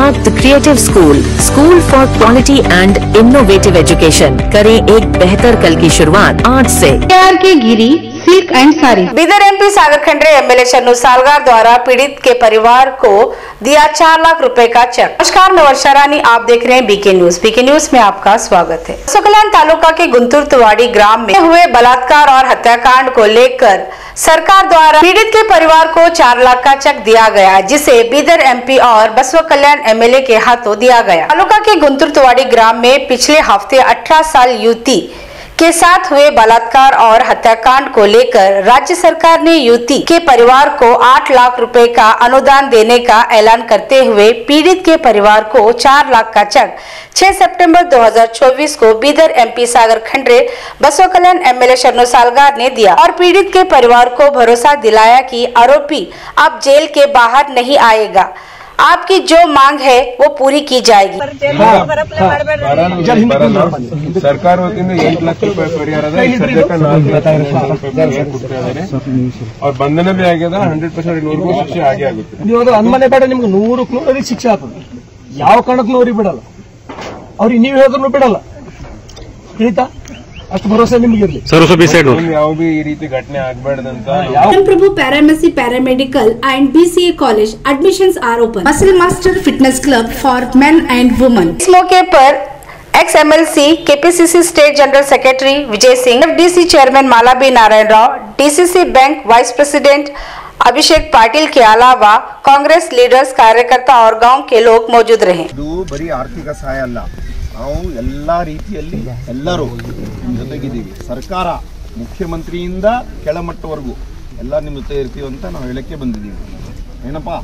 Unlock the creative school for quality and innovative education। करें एक बेहतर कल की शुरुआत आज से। K Giri silk and sari. Bidar MP Sagar Khandre MLA Shannu Salgar द्वारा पीड़ित के परिवार को दिया 4 लाख रुपए का चेक। नमस्कार, मैं वर्षा रानी, आप देख रहे हैं बीके न्यूज में आपका स्वागत है। बसवकल्याण तालुका के गुंतूर तुवाड़ी ग्राम में हुए बलात्कार और हत्याकांड को लेकर सरकार द्वारा पीड़ित के परिवार को 4 लाख का चेक दिया गया, जिसे बीदर एमपी और बसवकल्याण एमएलए के हाथों दिया गया। तालुका के गुंतूर तुवाड़ी ग्राम में पिछले हफ्ते 18 साल युवती के साथ हुए बलात्कार और हत्याकांड को लेकर राज्य सरकार ने युवती के परिवार को 8 लाख रुपए का अनुदान देने का ऐलान करते हुए पीड़ित के परिवार को 4 लाख का चेक 6 सितंबर 2024 को बीदर एमपी सागर खंडरे बसवकल्याण एमएलए शन्नू सालगार ने दिया और पीड़ित के परिवार को भरोसा दिलाया कि आरोपी अब जेल के बाहर नहीं आएगा, आपकी जो मांग है वो पूरी की जाएगी। ಸರ್ಕಾರ ವತಿಯಿಂದ 8 ಲಕ್ಷ ರೂಪಾಯಿ ಪರಿಹಾರದ ಸದ್ಯಕ್ಕೆ 4 ಲಕ್ಷ ರೂಪಾಯಿ ಕೊಡ್ತಾ ಇದ್ದಾರೆ और ಬಂಧನ भी ಆಗ್ಯದ 100% ಇವ್ರಿಗೂ ಶಿಕ್ಷೆ ಆಗೇ ಆಗುತ್ತೆ। ನೀವು ಅದು ಅನುಮಾನ ಬೇಡ, ನಿಮ್ಗೆ 100ಕ್ಕೆ ಶಿಕ್ಷೆ ಆಗ್ತದೆ, ಯಾವ ಕಾರಣಕ್ಕೂ ಅವ್ರಿಗೆ ಬಿಡಲ್ಲ, ಅವ್ರಿಗೆ ನೀವು ಹೇಳಿದ್ರು ಬಿಡಲ್ಲ, ತಿಳಿತಾ? ಅಷ್ಟು ಭರವಸೆ ನಿಮ್ಗೆ ಇರಲಿ ಯಾವ भी ಈ ರೀತಿ ಘಟನೆ ಆಗಬಾರ್ದಂತ। Prabhu pharmacy paramedical and BCA college admissions are open। Muscle master fitness club for men and women। इस मौके पर ex MLC KPCC state general secretary Vijay Singh, FDC chairman Mala B Narayan Rao, DCC bank vice president Abhishek Patil के अलावा कांग्रेस लीडर्स, कार्यकर्ता और गांव के लोग मौजूद रहे। बरी आर्थिक सहाय अಲ್ಲ, ನಾವು ಎಲ್ಲ ರೀತಿಯಲ್ಲಿ ಎಲ್ಲರೂ ನಿಮ್ಮ ಜೊತೆಗಿದ್ದೀವಿ। ಸರ್ಕಾರ ಮುಖ್ಯಮಂತ್ರಿಯಿಂದ ಕೆಳಮಟ್ಟವರೆಗೂ ಎಲ್ಲ ನಿಮ್ಮ ಜೊತೆ ಇರ್ತೀವಿ ಅಂತ ನಾವು ಹೇಳಕ್ಕೆ ಬಂದಿದ್ದೀವಿ। ಏನಪ್ಪಾ?